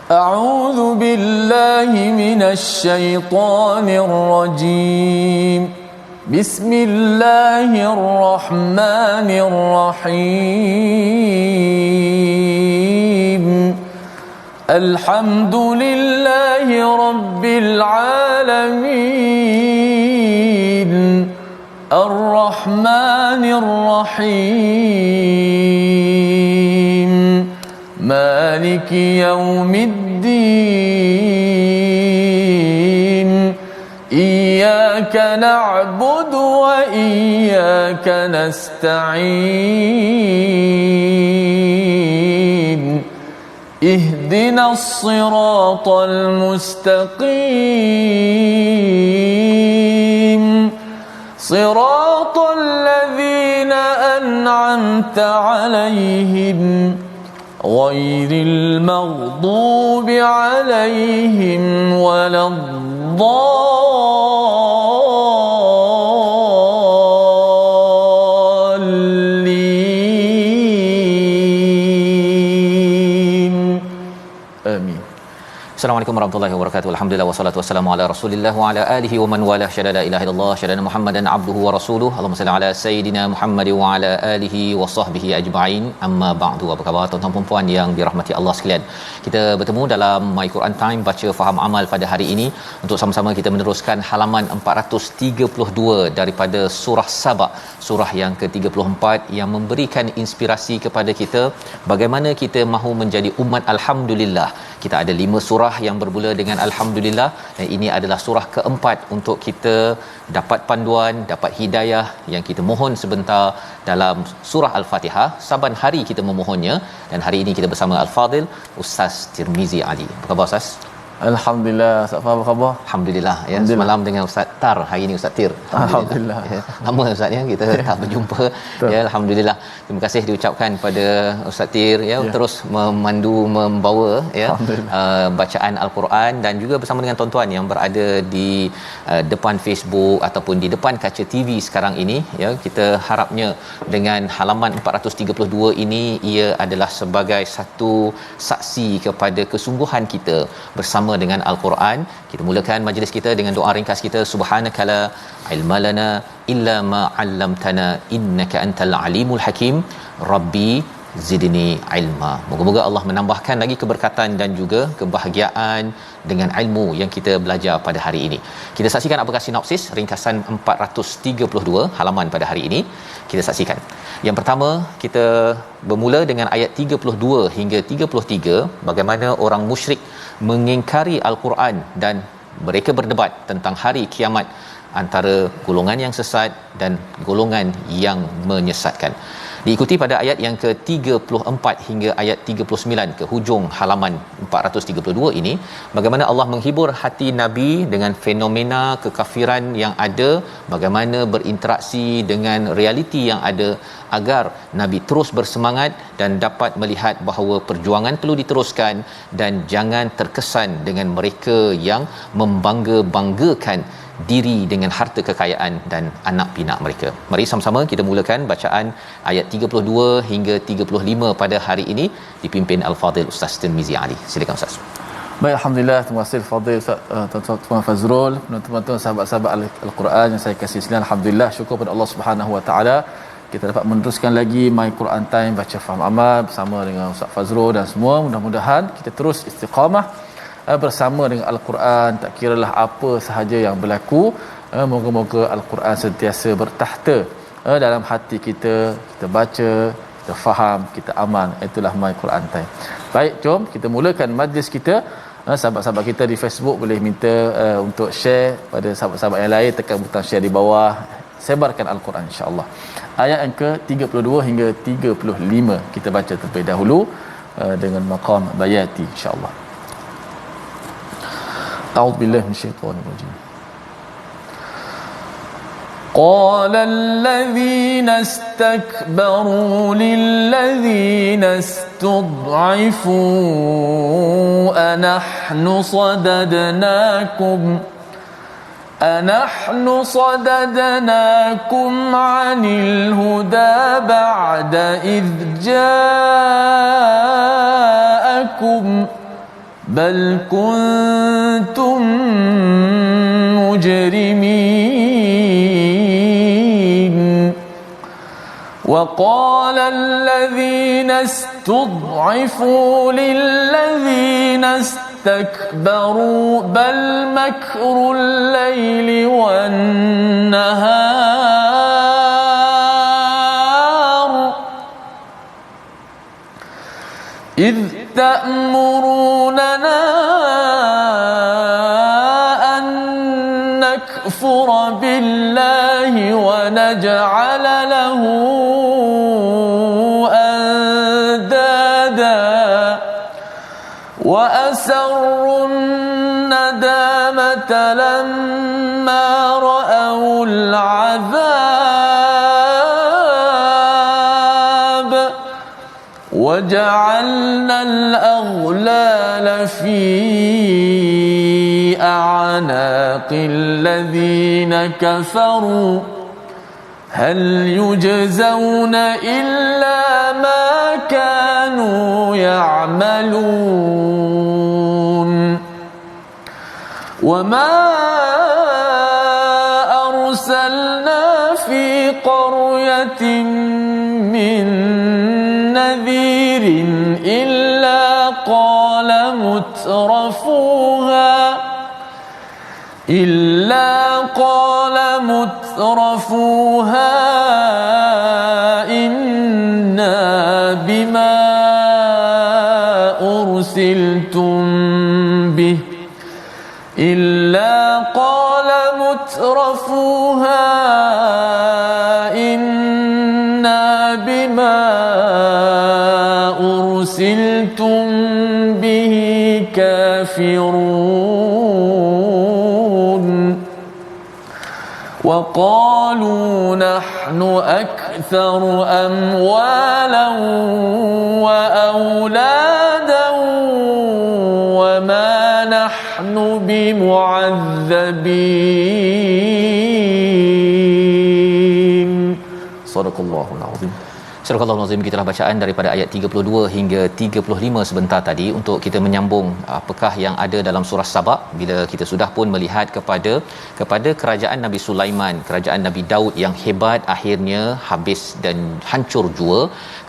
أعوذ بالله من الشيطان الرجيم. بسم الله الرحمن الرحيم. الحمد لله رب العالمين. الرحمن الرحيم. مالك يوم الدين. إياك نعبد وإياك نستعين. اهدنا الصراط المستقيم. صراط الذين أنعمت عليهم غير المغضوب عليهم ولا الضالين. آمين. Assalamualaikum warahmatullahi wabarakatuh. Alhamdulillah wassalatu wassalamu ala Rasulillah wa ala alihi wa man wala syada la ilaha illallah syada Muhammadan abduhu wa rasuluhu. Allahumma salli ala sayidina Muhammad wa ala alihi wa sahbihi ajma'in. Amma ba'du. Apa khabar tuan-tuan dan puan yang dirahmati Allah sekalian? Kita bertemu dalam My Quran Time baca faham amal pada hari ini untuk sama-sama kita meneruskan halaman 432 daripada surah Saba, surah yang ke-34 yang memberikan inspirasi kepada kita bagaimana kita mahu menjadi umat alhamdulillah. Kita ada 5 surah yang bermula dengan alhamdulillah dan ini adalah surah keempat untuk kita dapat panduan, dapat hidayah yang kita mohon sebentar dalam surah Al-Fatihah. Saban hari kita memohonnya dan hari ini kita bersama Al-Fadil Ustaz Tirmizi Ali. Apa khabar Ustaz? Alhamdulillah. Ustaz Faham apa khabar? Alhamdulillah ya. Semalam dengan Ustaz Tar, hari ini Ustaz Tir. Alhamdulillah. Ya, lama Ustaz ya kita tak berjumpa. Ya, alhamdulillah. Terima kasih diucapkan pada Ustaz Tir ya, terus memandu membawa ya bacaan Al-Quran dan juga bersama dengan tuan-tuan yang berada di depan Facebook ataupun di depan kaca TV sekarang ini ya. Kita harapnya dengan halaman 432 ini ia adalah sebagai satu saksi kepada kesungguhan kita bersama dengan Al-Quran. Kita mulakan majlis kita dengan doa ringkas kita. Subhanakala ilmalana illa ma 'allamtana innaka antal alimul hakim. Rabbi zidni ilma. Moga-moga Allah menambahkan lagi keberkatan dan juga kebahagiaan dengan ilmu yang kita belajar pada hari ini. Kita saksikan apakah sinopsis ringkasan 432 halaman pada hari ini. Kita saksikan. Yang pertama, kita bermula dengan ayat 32 hingga 33, bagaimana orang musyrik mengingkari Al-Quran dan mereka berdebat tentang hari kiamat antara golongan yang sesat dan golongan yang menyesatkan. Diikuti pada ayat yang ke-34 hingga ayat 39 ke hujung halaman 432 ini, bagaimana Allah menghibur hati Nabi dengan fenomena kekafiran yang ada, bagaimana berinteraksi dengan realiti yang ada agar Nabi terus bersemangat dan dapat melihat bahawa perjuangan perlu diteruskan dan jangan terkesan dengan mereka yang membangga-banggakan diri dengan harta kekayaan dan anak pinak mereka. Mari sama-sama kita mulakan bacaan ayat 32 hingga 35 pada hari ini dipimpin Al-Fadil Ustaz Tirmizi Ali. Silakan Ustaz. Baik, alhamdulillah. Terima kasih Fadil Ustaz Tuan Fazrul, teman-teman sahabat-sahabat Al-Quran yang saya kasih sekalian. Alhamdulillah, syukur pada Allah Subhanahu Wa Taala kita dapat meneruskan lagi My Quran Time baca faham amal bersama dengan Ustaz Fazrul dan semua. Mudah-mudahan kita terus istiqamah bersama dengan Al-Quran, tak kiralah apa sahaja yang berlaku. Moga-moga Al-Quran sentiasa bertahta dalam hati kita. Kita baca, kita faham, kita amal. Itulah My Quran Time. Baik, jom kita mulakan majlis kita. Sahabat-sahabat kita di Facebook boleh minta untuk share pada sahabat-sahabat yang lain, tekan butang share di bawah, sebarkan Al-Quran insya-Allah. Ayat yang ke-32 hingga 35 kita baca terlebih dahulu dengan maqam bayati insya-Allah. A'udzu billahi minasyaitonir rajim. قال الذين استكبروا للذين استضعفوا أنحن صددناكم عن الهدى بعد إذ جاءكم بل كنتم مجرمين وقال الذين استضعفوا للذين استكبروا بل مكر الليل والنهار إذ تأمروننا أن نكفر بالله ونجعل له أندادا وأسروا الندامة لما رأوا العذاب وجعلنا الأغلال في أعناق الذين كفروا هل يجزون إلا ما كانوا يعملون وما أرسلنا في قرية من نذير إلا قال مترفوها إنا بما أرسلتم به كافرون وقالوا نحن أكثر أموالا وأولادا وما نحن بمعذبين صدق الله العظيم. Surah Al-Azim, kita bacaan daripada ayat 32 hingga 35 sebentar tadi untuk kita menyambung apakah yang ada dalam surah Saba bila kita sudah pun melihat kepada kerajaan Nabi Sulaiman, kerajaan Nabi Daud yang hebat akhirnya habis dan hancur jua.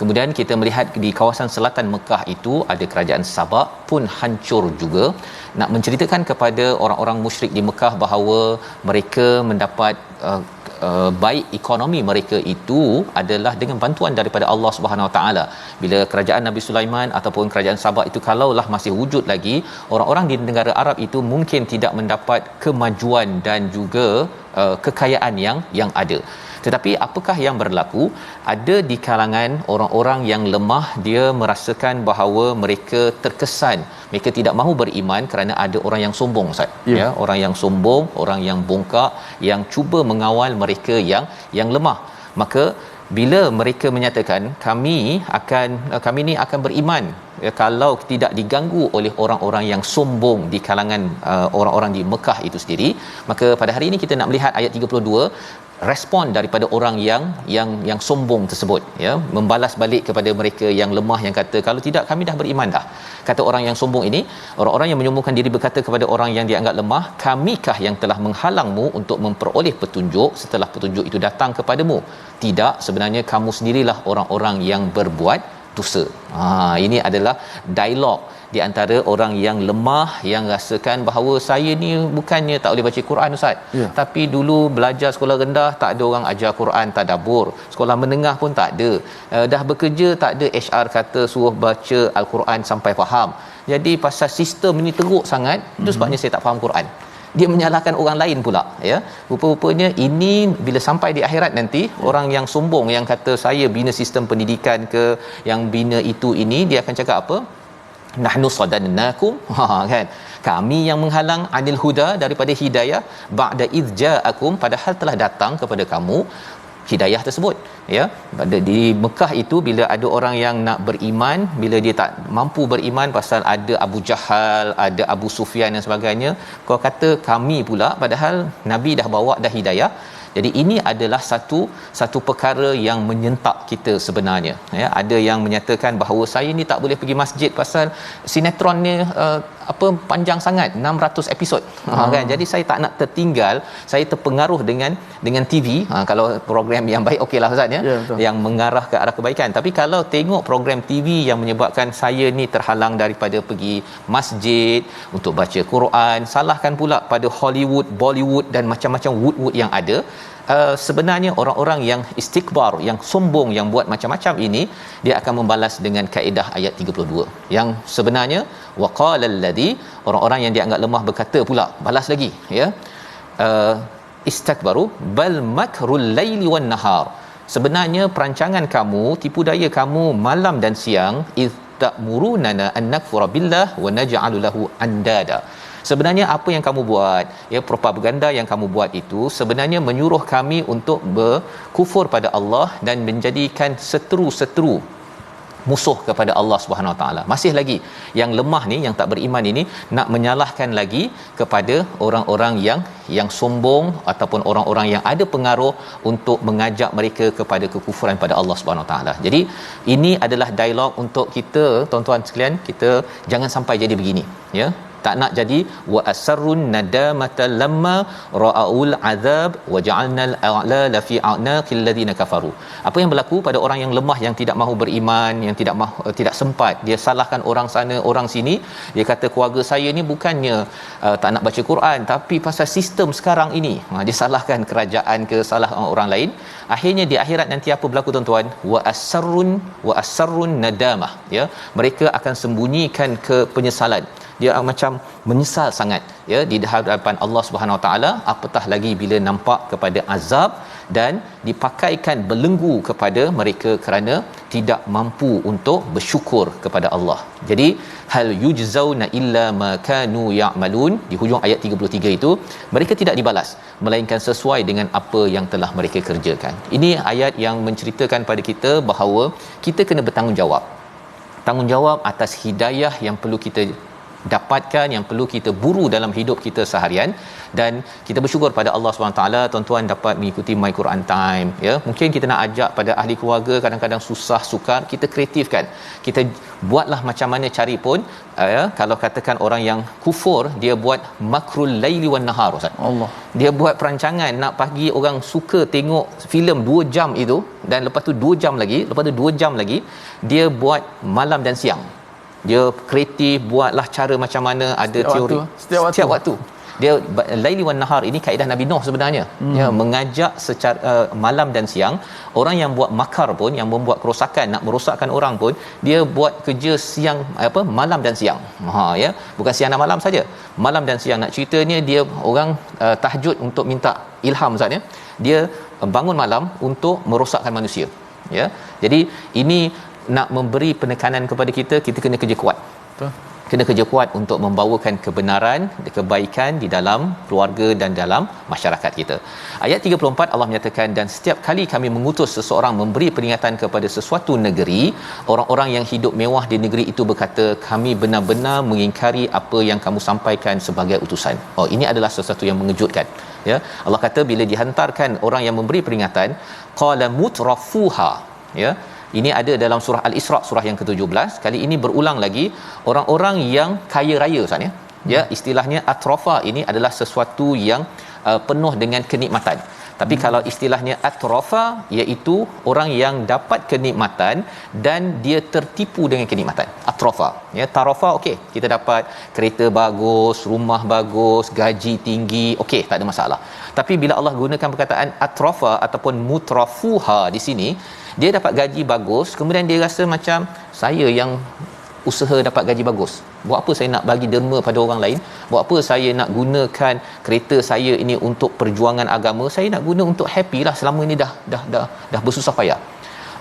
Kemudian kita melihat di kawasan selatan Mekah itu ada kerajaan Saba pun hancur juga. Nak menceritakan kepada orang-orang musyrik di Mekah bahawa mereka mendapat baik ekonomi mereka itu adalah dengan bantuan daripada Allah Subhanahu Wa Taala. Bila kerajaan Nabi Sulaiman ataupun kerajaan Sabah itu kalaulah masih wujud lagi, orang-orang di negara Arab itu mungkin tidak mendapat kemajuan dan juga kekayaan yang ada. Tetapi apakah yang berlaku? Ada di kalangan orang-orang yang lemah, dia merasakan bahawa mereka terkesan, mereka tidak mahu beriman kerana ada orang yang sombong, Ustaz. Ya, orang yang sombong, orang yang bongkak, yang cuba mengawal mereka yang lemah. Maka bila mereka menyatakan kami ni akan beriman kalau tidak diganggu oleh orang-orang yang sombong di kalangan orang-orang di Mekah itu sendiri, maka pada hari ini kita nak melihat ayat 32 respon daripada orang yang sombong tersebut, ya, membalas balik kepada mereka yang lemah yang kata kalau tidak kami dah beriman dah. Kata orang yang sombong ini, orang-orang yang menyombongkan diri berkata kepada orang yang dianggap lemah, kamikah yang telah menghalangmu untuk memperoleh petunjuk setelah petunjuk itu datang kepadamu? Tidak, sebenarnya kamu sendirilah orang-orang yang berbuat dosa. Ini adalah dialog di antara orang yang lemah yang rasakan bahawa saya ni bukannya tak boleh baca Quran, Ustaz. Tapi dulu belajar sekolah rendah tak ada orang ajar Quran tadabbur. Sekolah menengah pun tak ada. Dah bekerja tak ada HR kata suruh baca Al-Quran sampai faham. Jadi pasal sistem ini teruk sangat, itu sebabnya saya tak faham Quran. Dia menyalahkan orang lain pula, ya. Rupa-rupanya ini bila sampai di akhirat nanti, orang yang sombong yang kata saya bina sistem pendidikan ke, yang bina itu ini, dia akan cakap apa? Nahnu sadannakum, kan, kami yang menghalang anil huda, daripada hidayah, ba'da idh ja'akum, padahal telah datang kepada kamu hidayah tersebut, ya. Pada di Mekah itu bila ada orang yang nak beriman, bila dia tak mampu beriman pasal ada Abu Jahal, ada Abu Sufyan dan sebagainya, kau kata kami pula, padahal Nabi dah bawa dah hidayah. Jadi ini adalah satu perkara yang menyentak kita sebenarnya, ya. Ada yang menyatakan bahawa saya ni tak boleh pergi masjid pasal sinetron ni apa panjang sangat, 600 episod. Kan, jadi saya tak nak tertinggal, saya terpengaruh dengan TV. Kalau program yang baik okeylah ustaz ya, yang mengarah ke arah kebaikan. Tapi kalau tengok program TV yang menyebabkan saya ni terhalang daripada pergi masjid untuk baca Quran, salahkan pula pada Hollywood, Bollywood dan macam-macam wood yang ada. Sebenarnya orang-orang yang istikbar, yang sombong, yang buat macam-macam ini, dia akan membalas dengan kaedah ayat 32 yang sebenarnya waqalal ladzi, orang-orang yang dianggap lemah berkata pula, balas lagi ya, istakbaru bal makrul laili wan nahar, sebenarnya perancangan kamu, tipu daya kamu malam dan siang, iz ta'muruna an nakfura billah wa naj'alu lahu andada. Sebenarnya apa yang kamu buat, ya, propaganda yang kamu buat itu sebenarnya menyuruh kami untuk berkufur pada Allah dan menjadikan seteru-seteru, musuh kepada Allah Subhanahu Wa Taala. Masih lagi yang lemah ni, yang tak beriman ini, nak menyalahkan lagi kepada orang-orang yang sombong ataupun orang-orang yang ada pengaruh untuk mengajak mereka kepada kekufuran pada Allah Subhanahu Wa Taala. Jadi ini adalah dialog untuk kita, tuan-tuan sekalian, kita jangan sampai jadi begini, ya. Tak nak jadi wa asrun nadamata lamma ra'aul azab wa ja'alnal a'lala fi a'naqil ladina kafaru. Apa yang berlaku pada orang yang lemah, yang tidak mahu beriman, yang tidak sempat, dia salahkan orang sana orang sini, dia kata keluarga saya ni bukannya tak nak baca Quran, tapi pasal sistem sekarang ini. Dia salahkan kerajaan ke, salah orang lain. Akhirnya di akhirat nanti apa berlaku tuan-tuan? Wa asrun nadamah, ya. Mereka akan sembunyikan ke penyesalan. Dia macam menyesal sangat, ya, di hadapan Allah Subhanahu Wa Taala, apatah lagi bila nampak kepada azab dan dipakaikan belenggu kepada mereka kerana tidak mampu untuk bersyukur kepada Allah. Jadi hal yujzauna illa ma kanu ya'malun, di hujung ayat 33 itu, mereka tidak dibalas melainkan sesuai dengan apa yang telah mereka kerjakan. Ini ayat yang menceritakan pada kita bahawa kita kena bertanggungjawab atas hidayah yang perlu kita dapatkan, yang perlu kita buru dalam hidup kita seharian. Dan kita bersyukur pada Allah SWT, tuan-tuan dapat mengikuti My Quran Time, ya. Mungkin kita nak ajak pada ahli keluarga, kadang-kadang susah sukar, kita kreatifkan, kita buatlah macam mana cari pun, ya. Kalau katakan orang yang kufur, dia buat makrul laili wan nahar, Ustaz. Allah, dia buat perancangan nak bagi orang suka tengok filem 2 jam itu, dan lepas tu 2 jam lagi, lepas tu 2 jam lagi, dia buat malam dan siang. Dia kreatif, buatlah cara macam mana, ada teori setiap waktu. Dia laili wan nahar, ini kaedah Nabi Nuh sebenarnya. Ya, mengajak secara malam dan siang. Orang yang buat makar pun, yang membuat kerosakan, nak merosakkan orang pun, dia buat kerja siang, malam dan siang. Ya, bukan siang dan malam saja, malam dan siang. Nak ceritanya dia orang tahajud untuk minta ilham, Ustaz, ya. Dia bangun malam untuk merosakkan manusia, ya. Jadi ini nak memberi penekanan kepada kita, kita kena kerja kuat. Betul. Kena kerja kuat untuk membawakan kebenaran, kebaikan di dalam keluarga dan dalam masyarakat kita. Ayat 34 Allah menyatakan, dan setiap kali kami mengutus seseorang memberi peringatan kepada sesuatu negeri, orang-orang yang hidup mewah di negeri itu berkata, kami benar-benar mengingkari apa yang kamu sampaikan sebagai utusan. Oh, ini adalah sesuatu yang mengejutkan, ya. Allah kata bila dihantarkan orang yang memberi peringatan, qala mutrafuha, ya. Ini ada dalam surah Al-Isra, surah yang ke-17. Kali ini berulang lagi, orang-orang yang kaya raya, Ustaz, ya. Ya, istilahnya atrofa ini adalah sesuatu yang penuh dengan kenikmatan. Tapi kalau istilahnya atrofa, iaitu orang yang dapat kenikmatan dan dia tertipu dengan kenikmatan. Atrofa, ya. Tarofa, okey, kita dapat kereta bagus, rumah bagus, gaji tinggi, okey, tak ada masalah. Tapi bila Allah gunakan perkataan atrofa ataupun mutrafuha di sini, dia dapat gaji bagus, kemudian dia rasa macam saya yang usaha dapat gaji bagus, buat apa saya nak bagi derma pada orang lain, buat apa saya nak gunakan kereta saya ini untuk perjuangan agama, saya nak guna untuk happy lah, selama ini dah bersusah payah.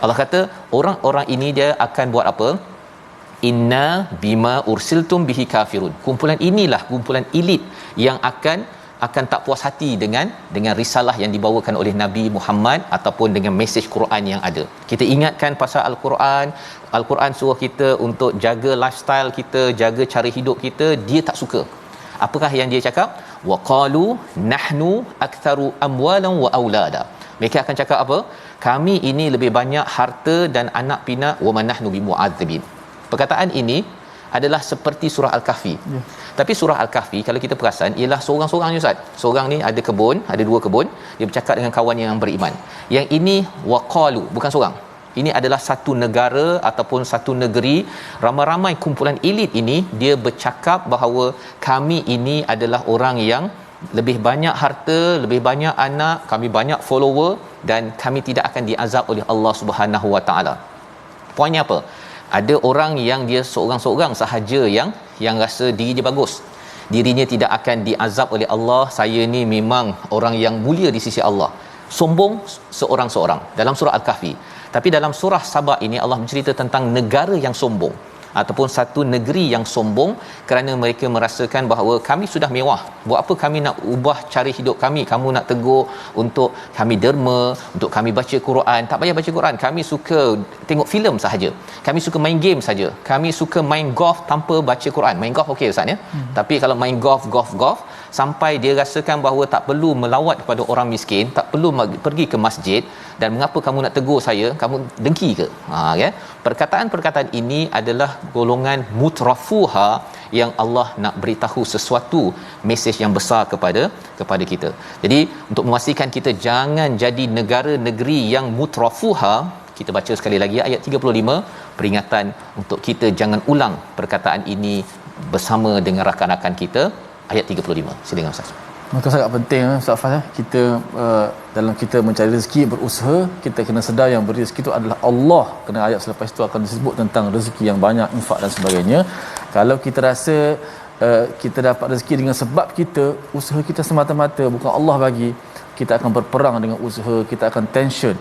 Allah kata orang-orang ini dia akan buat apa? Inna bima ursiltum bihi kafirun. Kumpulan inilah kumpulan elit yang akan tak puas hati dengan risalah yang dibawakan oleh Nabi Muhammad ataupun dengan mesej Quran yang ada. Kita ingatkan pasal Al-Quran suruh kita untuk jaga lifestyle kita, jaga cara hidup kita, dia tak suka. Apakah yang dia cakap? Waqalu nahnu aktsaru amwalan wa aulada. Mereka akan cakap apa? Kami ini lebih banyak harta dan anak pinak, wa manahnu bimu'adzibin. Perkataan ini adalah seperti surah Al-Kahfi. Tapi surah Al-Kahfi kalau kita perasan ialah seorang-seorang je Ustaz. Seorang ni ada kebun, ada 2 kebun, dia bercakap dengan kawan yang beriman. Yang ini waqalu, bukan seorang. Ini adalah satu negara ataupun satu negeri, ramai-ramai kumpulan elit ini dia bercakap bahawa kami ini adalah orang yang lebih banyak harta, lebih banyak anak, kami banyak follower dan kami tidak akan diazab oleh Allah Subhanahu Wa Taala. Poinnya apa? Ada orang yang dia seorang-seorang sahaja yang rasa diri dia bagus. Dirinya tidak akan diazab oleh Allah. Saya ni memang orang yang mulia di sisi Allah. Sombong seorang-seorang dalam surah Al-Kahfi. Tapi dalam surah Sabah ini Allah bercerita tentang negara yang sombong ataupun satu negeri yang sombong kerana mereka merasakan bahawa kami sudah mewah. Buat apa kami nak ubah cara hidup kami? Kamu nak tegur untuk kami derma, untuk kami baca Quran. Tak payah baca Quran. Kami suka tengok filem sahaja. Kami suka main game saja. Kami suka main golf tanpa baca Quran. Main golf okey Ustaz ya. Tapi kalau main golf sampai dia rasakan bahawa tak perlu melawat kepada orang miskin, tak perlu pergi ke masjid, dan mengapa kamu nak tegur saya? Kamu dengki ke? Ya. Perkataan-perkataan ini adalah golongan mutrafuha yang Allah nak beritahu sesuatu mesej yang besar kepada kita. Jadi untuk memastikan kita jangan jadi negara negeri yang mutrafuha, kita baca sekali lagi ayat 35, peringatan untuk kita jangan ulang perkataan ini bersama dengan rakan-rakan kita. Ayat 35. Silakan Ustaz. Maka sangat penting Ustaz Faz, kita dalam kita mencari rezeki, berusaha, kita kena sedar yang beri rezeki itu adalah Allah. Kerana ayat selepas itu akan disebut tentang rezeki yang banyak, infak dan sebagainya. Kalau kita rasa kita dapat rezeki dengan sebab kita, usaha kita semata-mata, bukan Allah bagi, kita akan berperang dengan usaha, kita akan tension.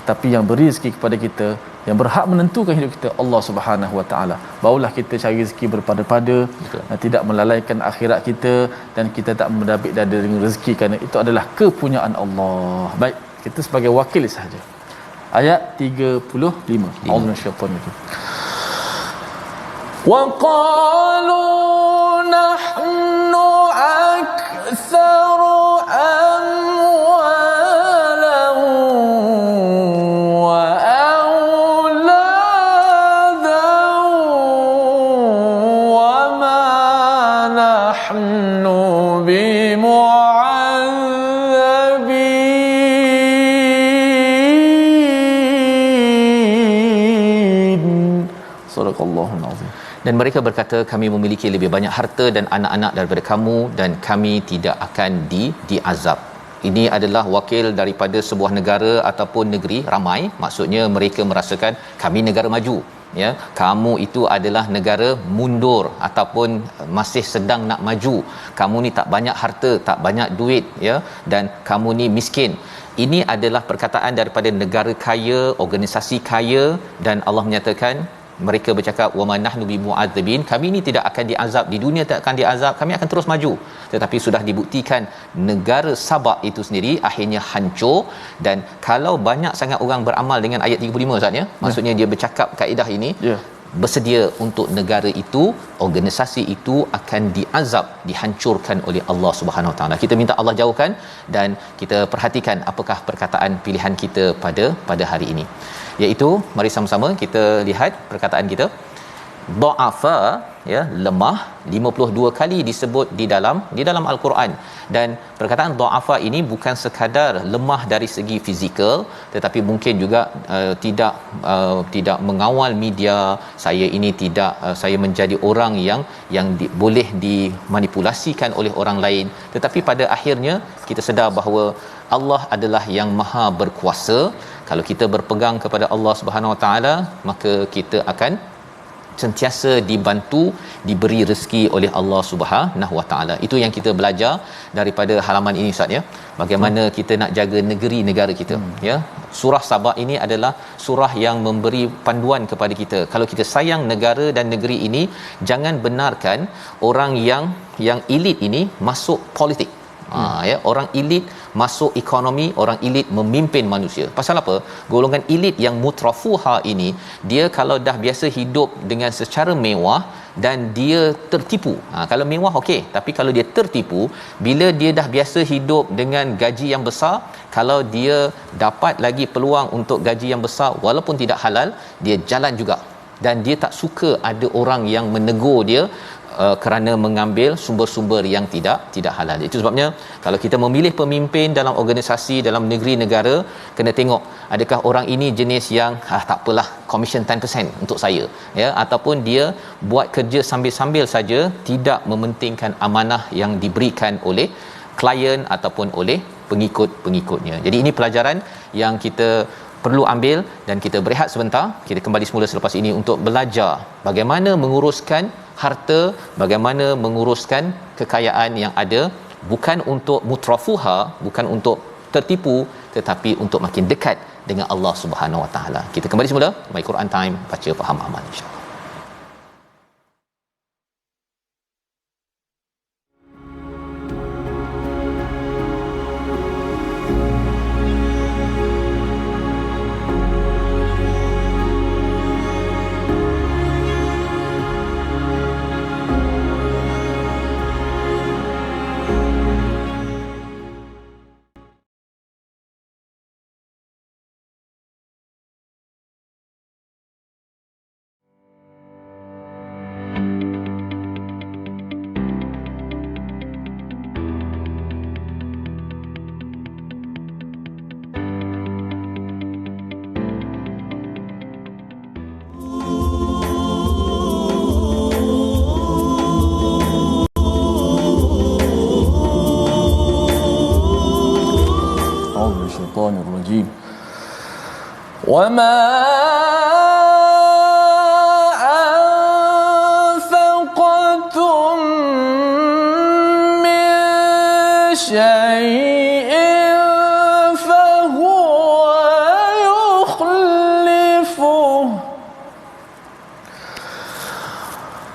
Tapi yang beri rezeki kepada kita, yang berhak menentukan hidup kita, Allah Subhanahu Wa Taala. Barulah kita cari rezeki berpada-pada, tidak melalaikan akhirat kita, dan kita tak mendabik dada dengan rezeki kerana itu adalah kepunyaan Allah. Baik, kita sebagai wakil sahaja. Ayat 35. A'udzu minasyaitanir rajim. Wa qalu nahnu aktsaru dan mereka berkata kami memiliki lebih banyak harta dan anak-anak daripada kamu dan kami tidak akan diazab. Ini adalah wakil daripada sebuah negara ataupun negeri ramai, maksudnya mereka merasakan kami negara maju, ya, kamu itu adalah negara mundur ataupun masih sedang nak maju, kamu ni tak banyak harta, tak banyak duit, ya, dan kamu ni miskin. Ini adalah perkataan daripada negara kaya, organisasi kaya, dan Allah menyatakan, mereka bercakap wama nahnu bimu'adzabin, kami ni tidak akan diazab di dunia, tak akan diazab, kami akan terus maju. Tetapi sudah dibuktikan negara Sabak itu sendiri akhirnya hancur. Dan kalau banyak sangat orang beramal dengan ayat 35 Ustaz ya, maksudnya dia bercakap kaedah ini, bersedia untuk negara itu, organisasi itu akan diazab, dihancurkan oleh Allah Subhanahu Wa Taala. Kita minta Allah jauhkan, dan kita perhatikan apakah perkataan pilihan kita pada hari ini. Iaitu mari sama-sama kita lihat perkataan kita. Dha'afa, ya, lemah, 52 kali disebut di dalam Al-Quran. Dan perkataan dha'afa ini bukan sekadar lemah dari segi fizikal, tetapi mungkin juga tidak mengawal media, saya ini tidak saya menjadi orang yang boleh dimanipulasikan oleh orang lain. Tetapi pada akhirnya kita sedar bahawa Allah adalah yang maha berkuasa. Kalau kita berpegang kepada Allah Subhanahu Wa Taala, maka kita akan sentiasa dibantu, diberi rezeki oleh Allah Subhanahu Wa Taala. Itu yang kita belajar daripada halaman ini Ustaz ya. Bagaimana kita nak jaga negeri negara kita, ya. Surah Sabah ini adalah surah yang memberi panduan kepada kita. Kalau kita sayang negara dan negeri ini, jangan benarkan orang yang elit ini masuk politik. Ya, orang elit masuk ekonomi, orang elit memimpin manusia. Pasal apa? Golongan elit yang mutrafuha ini, dia kalau dah biasa hidup dengan secara mewah dan dia tertipu. Kalau mewah okey, tapi kalau dia tertipu, bila dia dah biasa hidup dengan gaji yang besar, kalau dia dapat lagi peluang untuk gaji yang besar walaupun tidak halal, dia jalan juga. dan dia tak suka ada orang yang menegur dia kerana mengambil sumber-sumber yang tidak halal. Itu sebabnya kalau kita memilih pemimpin dalam organisasi, dalam negeri negara, kena tengok adakah orang ini jenis yang tak apalah, commission 10% untuk saya, ya, ataupun dia buat kerja sambil-sambil saja, tidak mementingkan amanah yang diberikan oleh klien ataupun oleh pengikut-pengikutnya. Jadi ini pelajaran yang kita perlu ambil, dan kita berehat sebentar. Kita kembali semula selepas ini untuk belajar bagaimana menguruskan harta, bagaimana menguruskan kekayaan yang ada, bukan untuk mutrafuha, bukan untuk tertipu, tetapi untuk makin dekat dengan Allah Subhanahu Wa Taala. Kita kembali semula My Quran Time, baca faham amal, insya-Allah. Bismillahirrahmanirrahim. وما أنفقتم من شيء فهو يخلفه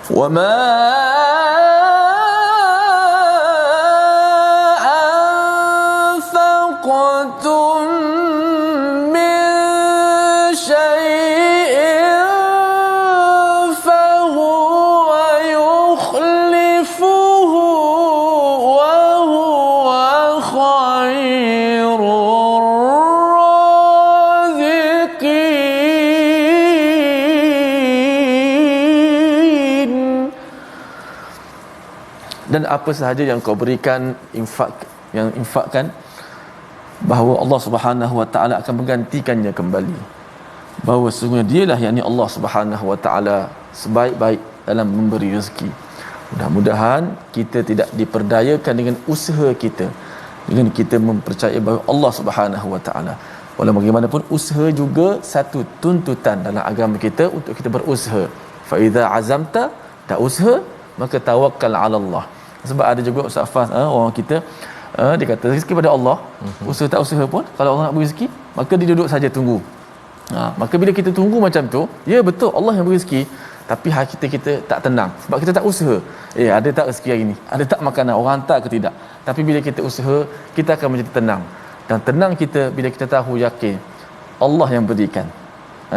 وما dan apa sahaja yang kau berikan, infakkan, bahawa Allah Subhanahu Wa Taala akan menggantikannya kembali, bahawa sesungguhnya dialah yakni Allah Subhanahu Wa Taala sebaik-baik dalam memberi rezeki. Mudah-mudahan kita tidak diperdayakan dengan usaha kita, dengan kita mempercayai bahawa Allah Subhanahu Wa Taala, walau bagaimanapun usaha juga satu tuntutan dalam agama kita untuk kita berusaha. Fa iza azamta, tak usaha maka tawakkal ala Allah. Sebab ada juga Ustaz Faz, orang kita dia kata rezeki pada Allah, usaha tak usaha pun kalau Allah nak beri rezeki maka dia duduk saja tunggu. Maka bila kita tunggu macam tu, ya betul Allah yang beri rezeki, tapi hati kita tak tenang sebab kita tak usaha. Ada tak rezeki hari ni? Ada tak makanan? Orang hantar ke tidak? Tapi bila kita usaha, kita akan menjadi tenang. Dan tenang kita bila kita tahu yakin Allah yang berikan,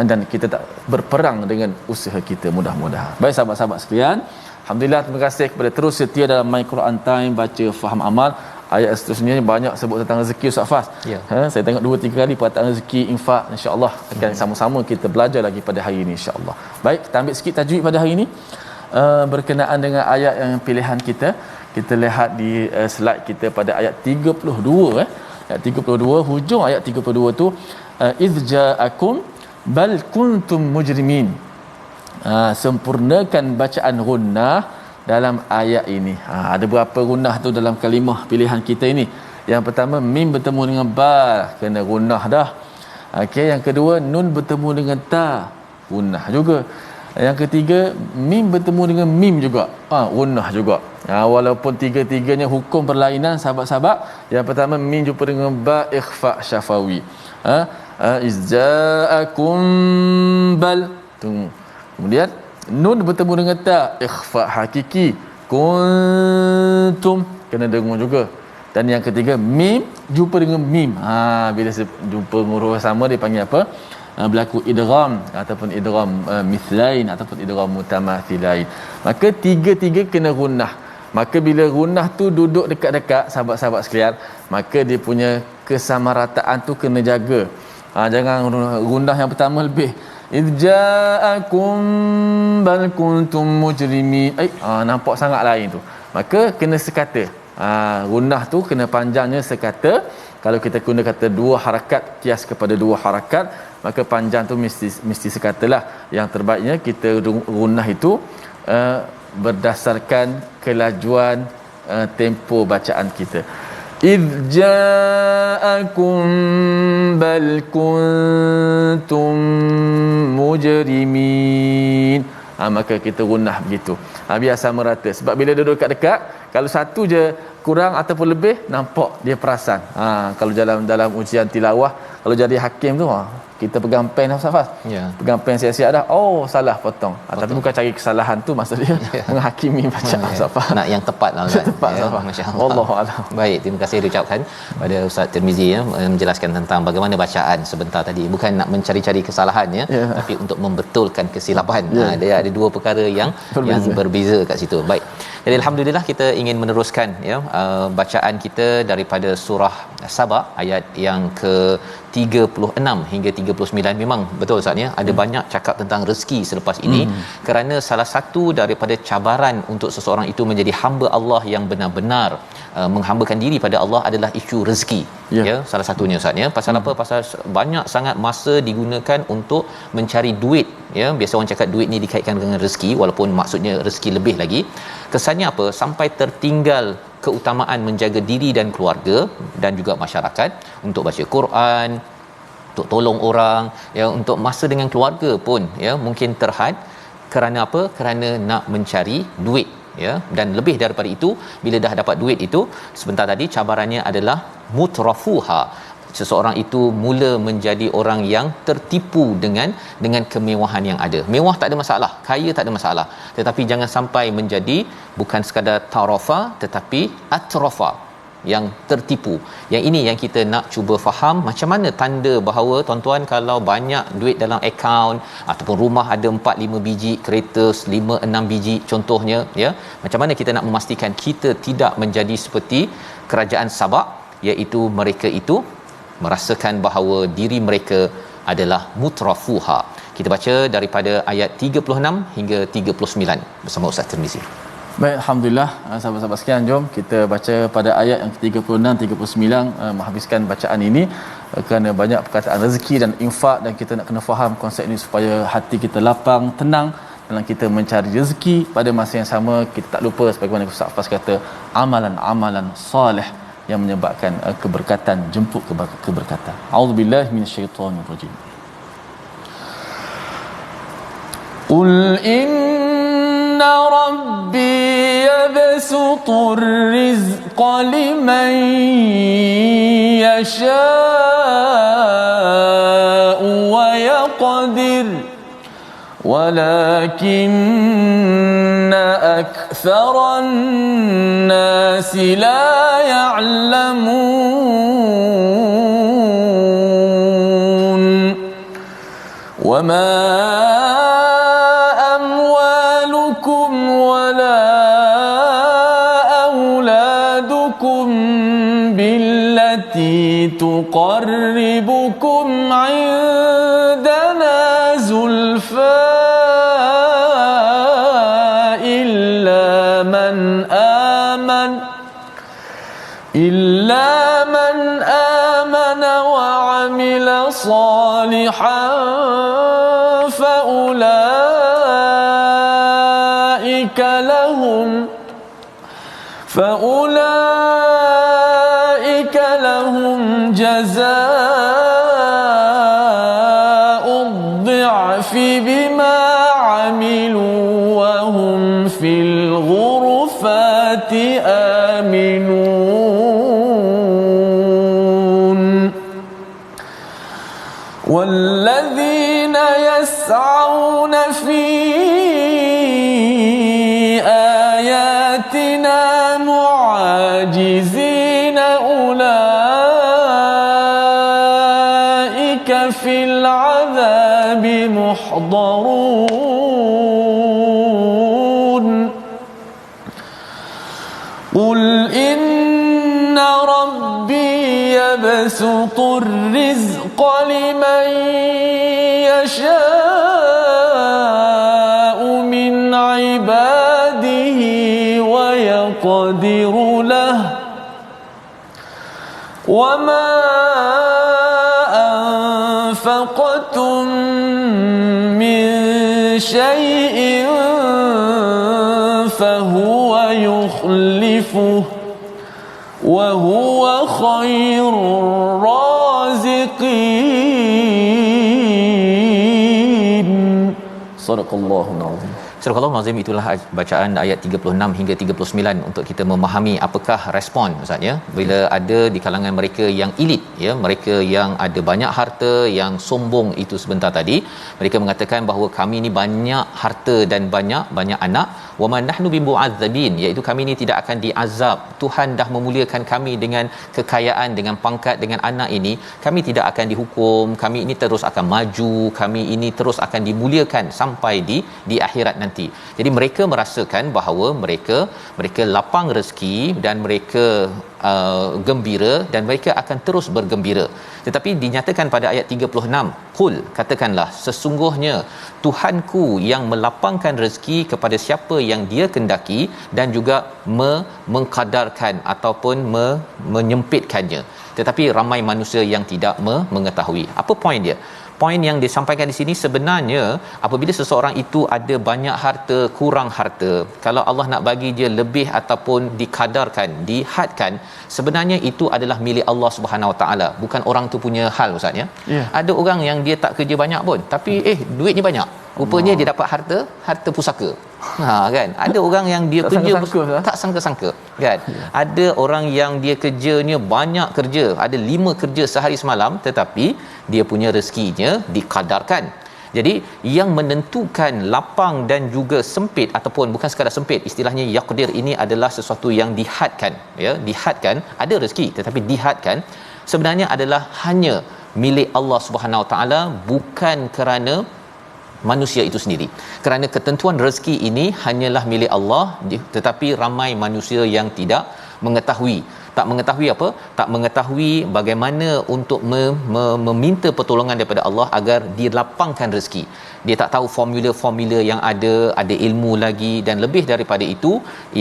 dan kita tak berperang dengan usaha kita, mudah-mudahan. Baik sahabat-sahabat sekalian, alhamdulillah, terima kasih kepada terus setia dalam My Quran Time, baca faham amal. Ayat seterusnya banyak sebut tentang rezeki, Ustaz Faz. Ya. Saya tengok 2-3 kali perkataan rezeki, infak. Insya-Allah akan sama-sama kita belajar lagi pada hari ini, insya-Allah. Baik, kita ambil sikit tajwid pada hari ini berkenaan dengan ayat yang pilihan kita. Kita lihat di slide kita pada ayat 32 ayat 32, hujung ayat 32 tu, idz ja'akum bal kuntum mujrimin. Sempurnakan bacaan gunnah dalam ayat ini. Ada berapa gunnah tu dalam kalimah pilihan kita ini? Yang pertama, mim bertemu dengan ba, kena gunnah dah. Okey, yang kedua, nun bertemu dengan ta, gunnah juga. Yang ketiga, mim bertemu dengan mim juga, gunnah juga. Walaupun tiga-tiganya hukum berlainan, sahabat-sahabat. Yang pertama, mim jumpa dengan ba, ikhfa syafawi. Izja'akum bal. Kemudian nun bertemu dengan ta, ikhfa hakiki, kuntum, kena dengar juga. Dan yang ketiga, mim jumpa dengan mim. Bila jumpa huruf sama dia panggil apa? Berlaku idgham ataupun idgham mithlain ataupun idgham mutamathilain. Maka tiga-tiga kena gunnah. Maka bila gunnah tu duduk dekat-dekat, sahabat-sahabat sekalian, maka dia punya kesamarataan tu kena jaga. Jangan gunnah yang pertama lebih id ja'akum bal kuntum mujrimin. Nampak sangat lain tu. Maka kena sekata. Gunnah tu kena panjangnya sekata. Kalau kita guna kata dua harakat, kias kepada dua harakat, maka panjang tu mesti sekatalah. Yang terbaiknya kita gunnah itu berdasarkan kelajuan tempo bacaan kita. Idh ja'akum bal kuntum mujrimin. Maka kita gunnah begitu. Biar sama rata. Sebab bila duduk dekat-dekat, kalau satu je kurang ataupun lebih, nampak dia perasan. Kalau dalam ujian tilawah, kalau jadi hakim tu, kita pegang pen Ustaz. Pegang pen siap-siap dah. Salah potong. Tapi bukan cari kesalahan tu, maksud dia menghakimi bacaan Ustaz. Nak yang tepat lah kan. Tepat Masya-Allah. Wallahualam. Baik, terima kasih diucapkan pada Ustaz Tirmizi menjelaskan tentang bagaimana bacaan sebentar tadi. Bukan nak mencari-cari kesalahan tapi untuk membetulkan kesilapan. Dia ada dua perkara yang berbeza kat situ. Baik. Jadi alhamdulillah kita ingin meneruskan bacaan kita daripada surah Saba ayat yang ke-36 hingga 39. Memang betul Ustaz ada banyak cakap tentang rezeki selepas ini kerana salah satu daripada cabaran untuk seseorang itu menjadi hamba Allah yang benar-benar menghambakan diri pada Allah adalah isu rezeki. Salah satunya Ustaz pasal apa? Pasal banyak sangat masa digunakan untuk mencari duit. Biasa orang cakap duit ni dikaitkan dengan rezeki, walaupun maksudnya rezeki lebih lagi. Kesannya apa? Sampai tertinggal keutamaan menjaga diri dan keluarga dan juga masyarakat untuk baca Quran, untuk tolong orang, untuk masa dengan keluarga pun mungkin terhad. Kerana apa? Kerana nak mencari duit. Dan lebih daripada itu, bila dah dapat duit itu, sebentar tadi cabarannya adalah mutrafuha. Seseorang itu mula menjadi orang yang tertipu dengan kemewahan yang ada. Mewah tak ada masalah, kaya tak ada masalah, tetapi jangan sampai menjadi bukan sekadar tarafa tetapi atrafa, yang tertipu. Yang ini yang kita nak cuba faham macam mana tanda bahawa tuan-tuan kalau banyak duit dalam akaun ataupun rumah ada 4-5 biji, kereta 5-6 biji contohnya, macam mana kita nak memastikan kita tidak menjadi seperti kerajaan Sabak, iaitu mereka itu merasakan bahawa diri mereka adalah mutrafuha. Kita baca daripada ayat 36 hingga 39 bersama Ustaz Tirmizi. Baik, alhamdulillah. Sahabat-sahabat sekalian, jom kita baca pada ayat yang ke-36 39, menghabiskan bacaan ini kerana banyak perkataan rezeki dan infak, dan kita nak kena faham konsep ini supaya hati kita lapang, tenang dalam kita mencari rezeki. Pada masa yang sama kita tak lupa sebagaimana Ustaz Fas kata, amalan-amalan soleh yang menyebabkan keberkatan, jemput keberkatan. A'udzubillahi minasyaitonirrajim. Qul inna rabbi yabsutur rizqa liman yasha'u wa yaqdir ولكن أكثر الناس لا يعلمون وما أموالكم ولا أولادكم بالتي تقربكم عندنا زلفى إلا من آمن وعمل صالحا فأولئك لهم جزاء الضعف بما عملوا وهم في الغرفات آمنون والذين يسعون في آياتنا معاجزين أولئك في العذاب محضرون قل إن ربي يبسط الرزق لمن يشاء وما أنفقتم من شيء فهو يخلفه وهو خير الرازقين. صدق الله العظيم. Surah Al-Azim, itulah bacaan ayat 36 hingga 39 untuk kita memahami apakah respon Ustaz ya bila ada di kalangan mereka yang elit ya, mereka yang ada banyak harta, yang sombong itu sebentar tadi. Mereka mengatakan bahawa kami ni banyak harta dan banyak anak, wa man nahnu bimu'adzabin, iaitu kami ni tidak akan diazab. Tuhan dah memuliakan kami dengan kekayaan, dengan pangkat, dengan anak ini. Kami tidak akan dihukum, kami ini terus akan maju, kami ini terus akan dimuliakan sampai di akhirat nanti. Jadi mereka merasakan bahawa mereka lapang rezeki dan mereka gembira dan mereka akan terus bergembira. Tetapi dinyatakan pada ayat 36, qul, katakanlah sesungguhnya Tuhanku yang melapangkan rezeki kepada siapa yang dia kendaki dan juga mengkadarkan ataupun menyempitkannya, tetapi ramai manusia yang tidak mengetahui. Apa poin dia? Poin yang disampaikan di sini sebenarnya apabila seseorang itu ada banyak harta, kurang harta, kalau Allah nak bagi dia lebih ataupun dikadarkan, dihadkan, sebenarnya itu adalah milik Allah Subhanahu Wa Taala, bukan orang tu punya hal Ustaz ya. Ada orang yang dia tak kerja banyak pun tapi duitnya banyak. Rupanya dia dapat harta pusaka. Kan? Ada orang yang dia kerja tak sangka-sangka kan. Ada orang yang dia kerjanya banyak kerja, ada 5 kerja sehari semalam, tetapi dia punya rezekinya dikadarkan. Jadi yang menentukan lapang dan juga sempit, ataupun bukan sekadar sempit, istilahnya yaqdir ini adalah sesuatu yang dihadkan ya, dihadkan, ada rezeki tetapi dihadkan, sebenarnya adalah hanya milik Allah Subhanahu Wa Taala, bukan kerana manusia itu sendiri. Kerana ketentuan rezeki ini hanyalah milik Allah, tetapi ramai manusia yang tidak mengetahui. Tak mengetahui apa? Tak mengetahui bagaimana untuk meminta pertolongan daripada Allah agar dilapangkan rezeki. Dia tak tahu formula-formula yang ada ilmu lagi, dan lebih daripada itu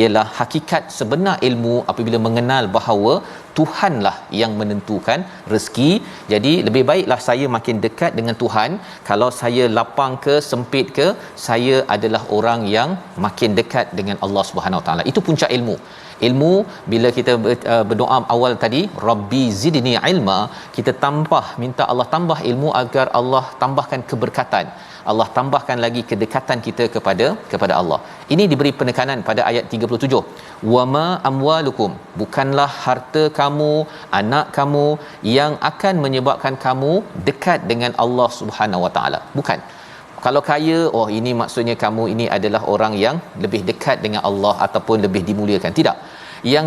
ialah hakikat sebenar ilmu apabila mengenal bahawa Tuhanlah yang menentukan rezeki. Jadi lebih baiklah saya makin dekat dengan Tuhan. Kalau saya lapang ke sempit ke, saya adalah orang yang makin dekat dengan Allah Subhanahu Wa Taala. Itu puncak ilmu. Ilmu, bila kita berdoa awal tadi, Rabbi zidni ilma, kita tambah, minta Allah tambah ilmu agar Allah tambahkan keberkatan, Allah tambahkan lagi kedekatan kita kepada Allah. Ini diberi penekanan pada ayat 37. Wama amwalukum, bukanlah harta kamu, anak kamu yang akan menyebabkan kamu dekat dengan Allah Subhanahu Wa Taala. Bukan. Kalau kaya, ini maksudnya kamu ini adalah orang yang lebih dekat dengan Allah ataupun lebih dimuliakan. Tidak. Yang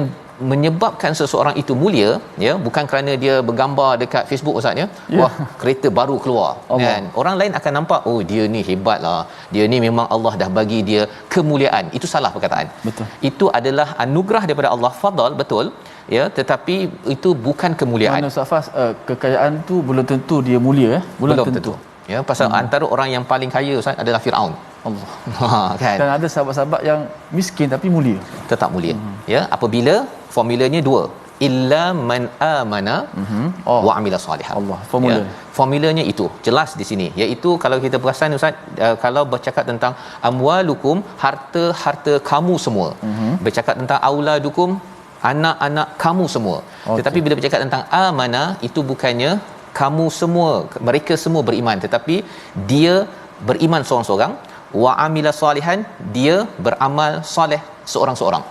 menyebabkan seseorang itu mulia ya, bukan kerana dia bergambar dekat Facebook Ustaz ya. Wah, kereta baru keluar kan. Orang lain akan nampak, dia ni hebatlah. Dia ni memang Allah dah bagi dia kemuliaan. Itu salah perkataan. Betul. Itu adalah anugerah daripada Allah, fadal, betul ya, tetapi itu bukan kemuliaan. Mana Safas, kekayaan tu belum tentu dia mulia belum tentu. Ya, pasal antara orang yang paling kaya Ustaz adalah Firaun. Allah. Kan? Dan ada sahabat-sahabat yang miskin tapi mulia. Tetap mulia. Ya, apabila formulanya 2, illa man amana wa amila salihan. Allah, formula. Ya, formulanya itu jelas di sini, iaitu kalau kita perasan Ustaz, kalau bercakap tentang amwalukum, harta-harta kamu semua. Bercakap tentang auladukum, anak-anak kamu semua. Tetapi bila bercakap tentang amana, itu bukannya kamu semua, mereka semua beriman, tetapi dia beriman seorang-seorang, wa amila salihan, dia beramal soleh seorang-seorang.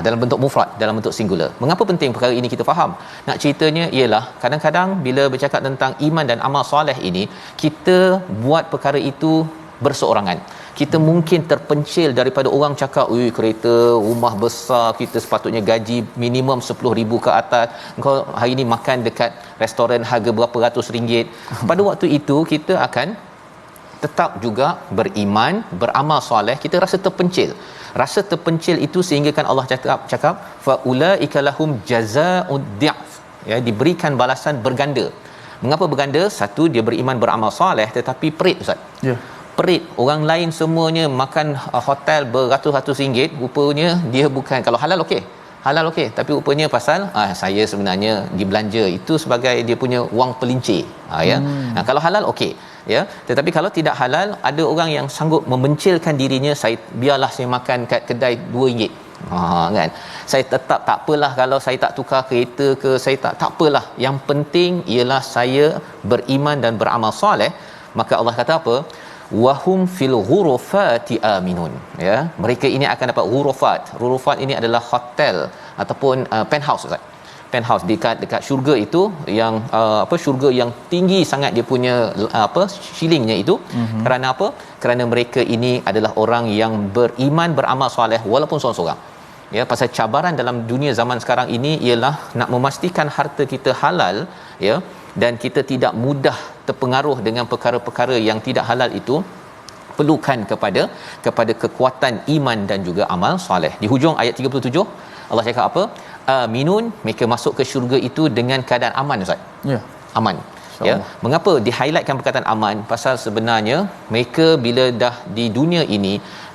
Dalam bentuk mufrad, dalam bentuk singular. Mengapa penting perkara ini kita faham? Nak ceritanya ialah kadang-kadang bila bercakap tentang iman dan amal soleh ini, kita buat perkara itu berseorangan. Kita mungkin terpencil daripada orang cakap, kereta, rumah besar, kita sepatutnya gaji minimum 10,000 ke atas. Engkau hari ni makan dekat restoran harga berapa ratus ringgit. Pada waktu itu kita akan tetap juga beriman, beramal soleh, kita rasa terpencil. Rasa terpencil itu sehingga kan Allah cakap fa ulaika lahum jazaa'ud di'f, ya, diberikan balasan berganda. Mengapa berganda? Satu, dia beriman beramal soleh tetapi perit Ustaz. Ya. Perit. Orang lain semuanya makan hotel beratus-ratus ringgit, rupanya dia bukan, kalau halal okey. halal okey, tapi rupanya pasal saya sebenarnya dibelanja itu sebagai dia punya wang pelincir. Ya. Kalau halal okey, ya. Tetapi kalau tidak halal, ada orang yang sanggup membencilkan dirinya, saya biarlah saya makan kat kedai RM2. Kan. Saya tetap tak apalah kalau saya tak tukar kereta ke, saya tak apalah. Yang penting ialah saya beriman dan beramal soleh. Maka Allah kata apa? Wahum fil ghurufati aminun, ya, mereka ini akan dapat ghurufat. Ghurufat ini adalah hotel ataupun penthouse, Ustaz. Penthouse dekat syurga itu yang syurga yang tinggi sangat dia punya ceilingnya itu. Kerana apa? Kerana mereka ini adalah orang yang beriman beramal soleh walaupun seorang-seorang. Ya, pasal cabaran dalam dunia zaman sekarang ini ialah nak memastikan harta kita halal, ya, dan kita tidak mudah terpengaruh dengan perkara-perkara yang tidak halal itu. Perlukan kepada kekuatan iman dan juga amal soleh. Di hujung ayat 37 Allah cakap apa? Minun, mereka masuk ke syurga itu dengan keadaan aman, Ustaz. Ya. Aman. Ya, mengapa di-highlightkan perkataan aman? Pasal sebenarnya mereka bila dah di dunia ini,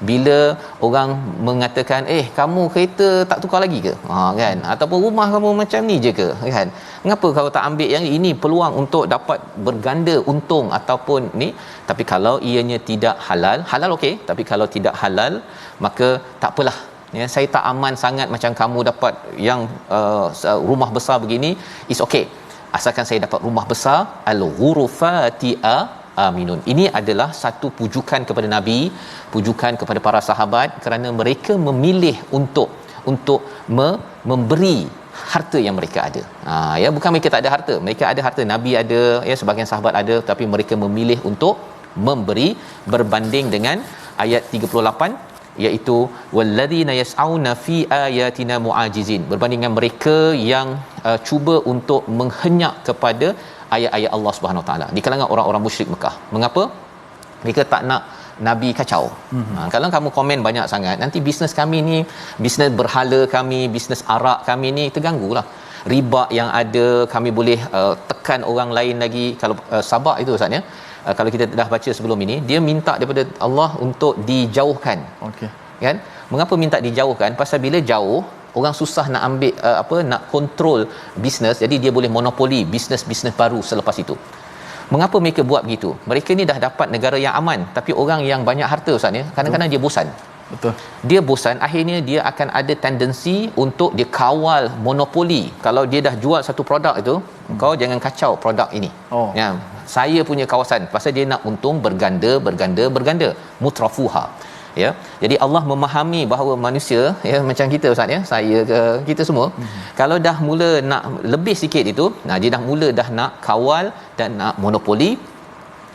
bila orang mengatakan kamu kereta tak tukar lagi ke, kan, ataupun rumah kamu macam ni je ke, kan, mengapa kau tak ambil yang ini, peluang untuk dapat berganda untung ataupun ni. Tapi kalau ianya tidak halal, halal okey, tapi kalau tidak halal maka tak apalah, ya, saya tak aman sangat macam kamu dapat yang rumah besar begini, is okey, asalkan saya dapat rumah besar. Al-ghurufati aminun. Ini adalah satu pujukan kepada Nabi, pujukan kepada para sahabat, kerana mereka memilih untuk memberi harta yang mereka ada. Ya, bukan mereka tak ada harta, mereka ada harta. Nabi ada, ya, sebahagian sahabat ada, tapi mereka memilih untuk memberi, berbanding dengan ayat 38, iaitu walladzina yas'auna fi ayatina muajizin, berbandingan mereka yang cuba untuk menghenyak kepada ayat-ayat Allah Subhanahu Wa Taala di kalangan orang-orang musyrik Mekah. Mengapa? Mereka tak nak Nabi kacau. Kalau kamu komen banyak sangat, nanti bisnes kami ni, bisnes berhala kami, bisnes arak kami ni terganggulah. Riba yang ada, kami boleh tekan orang lain lagi. Kalau Sabah itu, Ustaz, ya, kalau kita dah baca sebelum ini, dia minta daripada Allah untuk dijauhkan. Okey. Kan? Mengapa minta dijauhkan? Pasal bila jauh, orang susah nak ambil nak kontrol bisnes, jadi dia boleh monopoli bisnes-bisnes baru selepas itu. Mengapa mereka buat begitu? Mereka ni dah dapat negara yang aman, tapi orang yang banyak harta, Ustaz, ya, kadang-kadang dia bosan. Betul. Dia bosan, akhirnya dia akan ada tendensi untuk dia kawal monopoli. Kalau dia dah jual satu produk itu, kau jangan kacau produk ini. Ya, saya punya kawasan, pasal dia nak untung berganda, mutrafuha. Ya, jadi Allah memahami bahawa manusia, ya, macam kita, Ustaz, ya, saya ke kita semua, kalau dah mula nak lebih sikit itu, dia dah mula nak kawal dan nak monopoli.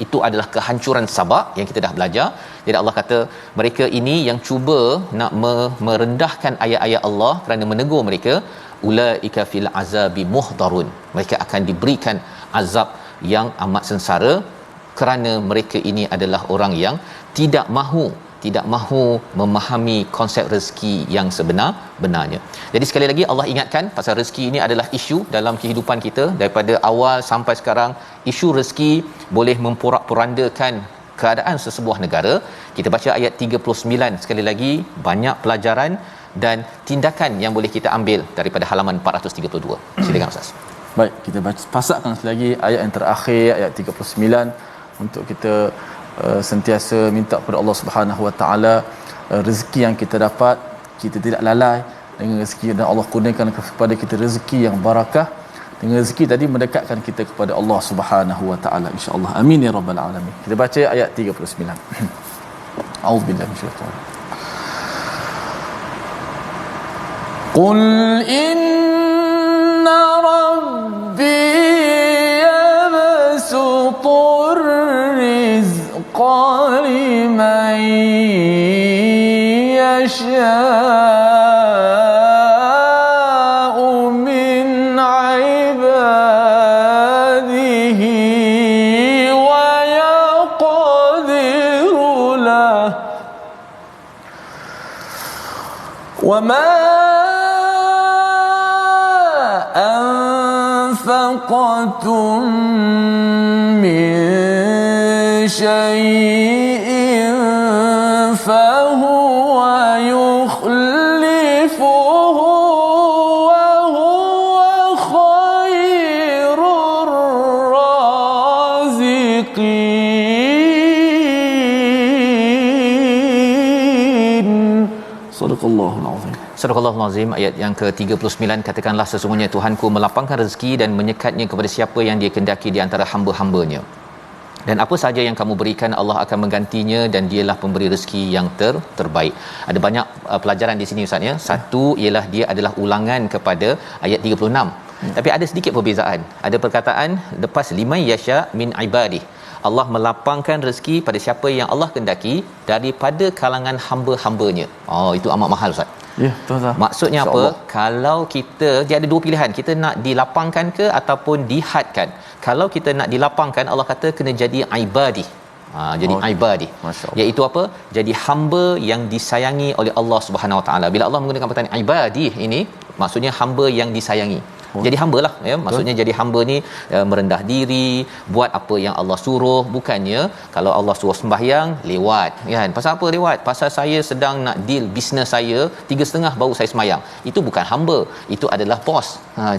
Itu adalah kehancuran Sabak yang kita dah belajar. Jadi Allah kata mereka ini yang cuba nak merendahkan ayat-ayat Allah kerana menegur mereka, ulaika fil azabi muhdarun, mereka akan diberikan azab yang amat sengsara kerana mereka ini adalah orang yang tidak mahu memahami konsep rezeki yang sebenar-benarnya. Jadi sekali lagi Allah ingatkan pasal rezeki ini adalah isu dalam kehidupan kita daripada awal sampai sekarang. Isu rezeki boleh memporak-porandakan keadaan sesebuah negara. Kita baca ayat 39 sekali lagi, banyak pelajaran dan tindakan yang boleh kita ambil daripada halaman 432. Silakan, Ustaz. Baik, kita pasakkan sekali lagi ayat yang terakhir, ayat 39, untuk kita sentiasa minta kepada Allah Subhanahu Wa Taala rezeki yang kita dapat, kita tidak lalai dengan rezeki, dan Allah kurniakan kepada kita rezeki yang barakah. Dengan rezeki tadi mendekatkan kita kepada Allah Subhanahu Wa Taala, insya-Allah. Amin ya rabbal alamin. Kita baca ayat 39. A'udzubillahi minasyaitanir rajim. Qul inna rabbi yabsutur rizqa liman yasha'u min 'ibadihi wa yaqdiru lahu wa ma أنفقتم من شيء فهو يخلفه Sadaqallahul azim. Surah Al-Azim ayat yang ke-39, katakanlah sesungguhnya Tuhanku melapangkan rezeki dan menyekatnya kepada siapa yang Dia kehendaki di antara hamba-hambanya. Dan apa sahaja yang kamu berikan Allah akan menggantinya dan Dialah pemberi rezeki yang terbaik. Ada banyak pelajaran di sini Ustaz ya. Satu ialah dia adalah ulangan kepada ayat 36. Tapi ada sedikit perbezaan. Ada perkataan lepas liman yasha min ibadi. Allah melapangkan rezeki pada siapa yang Allah kehendaki daripada kalangan hamba-hambanya. Oh, itu amat mahal Ustaz. Ya, betul. Maksudnya apa? Kalau kita, dia ada dua pilihan, kita nak dilapangkan ke ataupun dihadkan. Kalau kita nak dilapangkan, Allah kata kena jadi ibadi. Jadi ibadi. Iaitu apa? Jadi hamba yang disayangi oleh Allah Subhanahu Wa Taala. Bila Allah menggunakan perkataan ibadi ini, maksudnya hamba yang disayangi. Jadi hamba lah ya, maksudnya jadi hamba ni merendah diri, buat apa yang Allah suruh, bukannya kalau Allah suruh sembahyang lewat kan. Pasal apa lewat? Pasal saya sedang nak deal bisnes saya 3.30 baru saya sembahyang. Itu bukan hamba, itu adalah bos.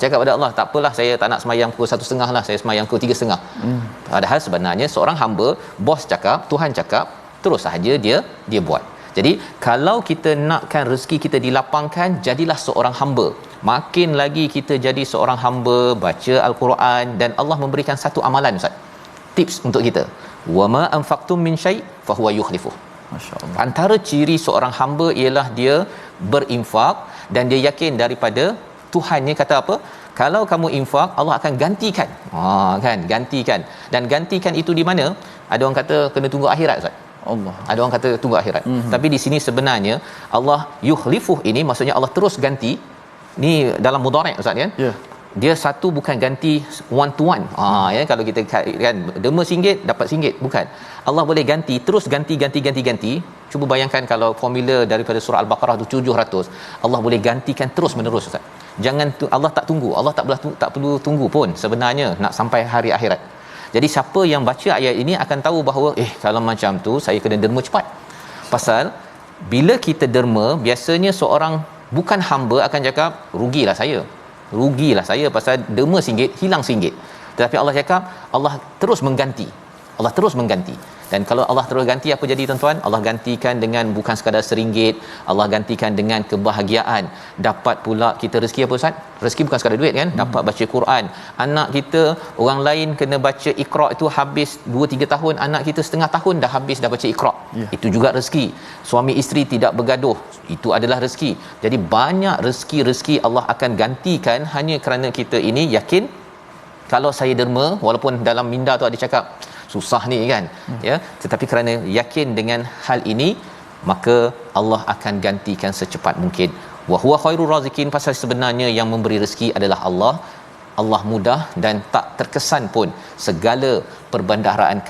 Cakap pada Allah, tak apalah saya tak nak sembahyang pukul 1.30 lah, saya sembahyang pukul 3.30. Padahal sebenarnya seorang hamba, bos cakap, Tuhan cakap, terus sahaja dia buat. Jadi kalau kita nakkan rezeki kita dilapangkan, jadilah seorang hamba. Makin lagi kita jadi seorang hamba, baca al-Quran, dan Allah memberikan satu amalan Ustaz. Tips untuk kita. Wama anfaqtum min syai' fahuwa yukhlifuh. Masya-Allah. Antara ciri seorang hamba ialah dia berinfak dan dia yakin daripada Tuhannya kata apa? Kalau kamu infak, Allah akan gantikan. Kan, gantikan. Dan gantikan itu di mana? Ada orang kata kena tunggu akhirat Ustaz. Allah. Ada orang kata tunggu akhirat. Tapi di sini sebenarnya Allah yukhlifuh ini maksudnya Allah terus ganti. Ni dalam mudhari' Ustaz kan? Ya. Dia satu bukan ganti one to one. Ya, kalau kita kan derma RM1 dapat RM1, bukan. Allah boleh ganti, terus ganti. Cuba bayangkan kalau formula daripada surah Al-Baqarah tu 700, Allah boleh gantikan terus menerus Ustaz. Jangan Allah tak tunggu. Allah tak perlu tunggu pun sebenarnya nak sampai hari akhirat. Jadi siapa yang baca ayat ini akan tahu bahawa kalau macam tu saya kena derma cepat. Pasal bila kita derma, biasanya seorang bukan hamba akan cakap rugilah saya pasal derma RM1 hilang RM1. Tetapi Allah cakap Allah terus mengganti. Dan kalau Allah terus ganti, apa jadi tuan-tuan? Allah gantikan dengan bukan sekadar RM1, Allah gantikan dengan kebahagiaan. Dapat pula kita rezeki apa Ustaz? Rezeki bukan sekadar duit kan? Dapat baca Quran. Anak kita, orang lain kena baca Iqra itu habis 2-3 tahun, anak kita setengah tahun dah habis dah baca Iqra. Itu juga rezeki. Suami isteri tidak bergaduh, itu adalah rezeki. Jadi banyak rezeki Allah akan gantikan hanya kerana kita ini yakin. Kalau saya derma, walaupun dalam minda tu ada cakap susah ni kan, ya, tetapi kerana yakin dengan hal ini, maka Allah akan gantikan secepat mungkin. Wa huwa khairur razikin, pasal sebenarnya yang memberi rezeki adalah Allah mudah dan tak terkesan pun segala perbendaharaan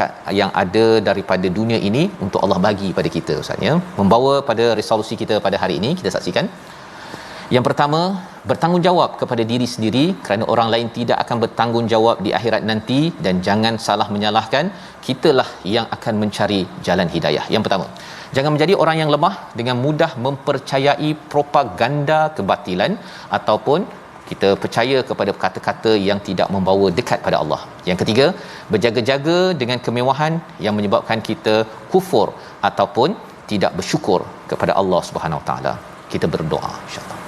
yang ada daripada dunia ini untuk Allah bagi pada kita Ustaz ya. Membawa pada resolusi kita pada hari ini, kita saksikan. Yang pertama, bertanggungjawab kepada diri sendiri kerana orang lain tidak akan bertanggungjawab di akhirat nanti, dan jangan salah menyalahkan, kitalah yang akan mencari jalan hidayah. Yang pertama, jangan menjadi orang yang lemah dengan mudah mempercayai propaganda kebatilan ataupun kita percaya kepada kata-kata yang tidak membawa dekat pada Allah. Yang ketiga, berjaga-jaga dengan kemewahan yang menyebabkan kita kufur ataupun tidak bersyukur kepada Allah Subhanahu Wa Taala. Kita berdoa insya-Allah.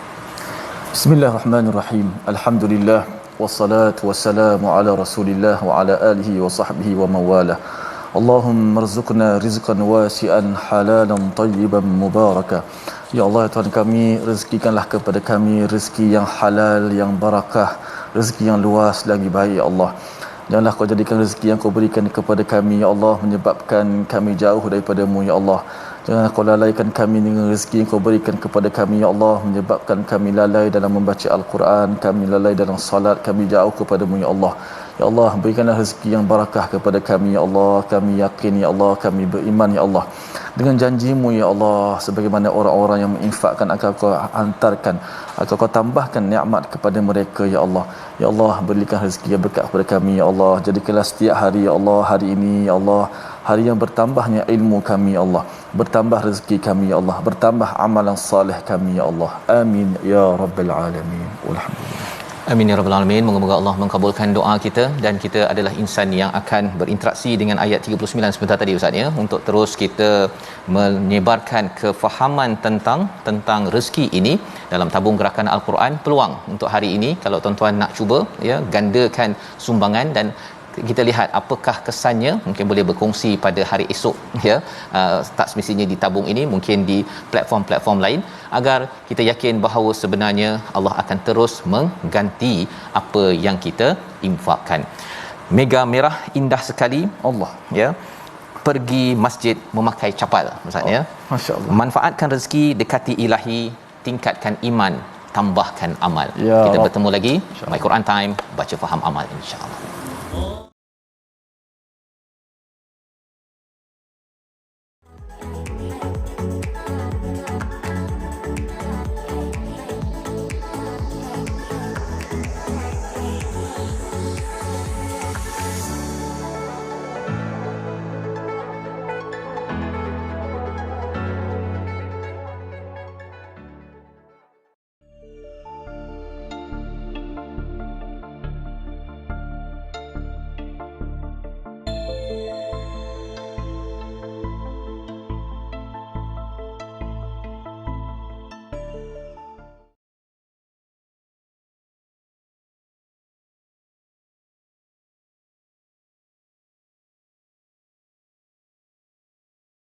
Bismillahirrahmanirrahim. Alhamdulillah wassalatu wassalamu ala Rasulillah wa ala alihi wa sahbihi wa mawalah. Allahumma rzuqna rizqan wasi'an halalan tayyiban mubarakah. Ya Allah, Tuhan kami, rezekikanlah kepada kami rezeki yang halal, yang barakah, rezeki yang luas lagi baik ya Allah. Janganlah kau jadikan rezeki yang kau berikan kepada kami ya Allah menyebabkan kami jauh daripada-Mu ya Allah. Jangan kau lalaikan kami dengan rezeki yang kau berikan kepada kami ya Allah menyebabkan kami lalai dalam membaca Al-Quran, kami lalai dalam salat, kami jauh kepada-Mu ya Allah. Ya Allah, berikanlah rezeki yang barakah kepada kami ya Allah. Kami yakin ya Allah, kami beriman ya Allah dengan janji-Mu ya Allah, sebagaimana orang-orang yang menginfakkan akan kau hantarkan, akan kau tambahkan nikmat kepada mereka ya Allah. Ya Allah, berikan rezeki yang berkat kepada kami ya Allah. Jadikanlah setiap hari ya Allah, hari ini ya Allah, hari yang bertambahnya ilmu kami ya Allah, bertambah rezeki kami ya Allah, bertambah amalan salih kami ya Allah. Amin ya rabbal alamin. Alhamdulillah. Amin ya rabbal alamin. Moga-moga Allah mengabulkan doa kita, dan kita adalah insan yang akan berinteraksi dengan ayat 39 sebentar tadi Ustaz ya, untuk terus kita menyebarkan kefahaman tentang rezeki ini dalam tabung gerakan Al-Quran. Peluang untuk hari ini, kalau tuan-tuan nak cuba ya, gandakan sumbangan dan kita lihat apakah kesannya, mungkin boleh berkongsi pada hari esok ya, tak semestinya di tabung ini, mungkin di platform-platform lain, agar kita yakin bahawa sebenarnya Allah akan terus mengganti apa yang kita infakkan. Mega merah indah sekali Allah ya. Pergi masjid memakai capal maksudnya. Masya-Allah. Manfaatkan rezeki, dekati ilahi, tingkatkan iman, tambahkan amal. Ya Kita Rabb. bertemu lagi My Quran Time, baca faham amal insya-Allah.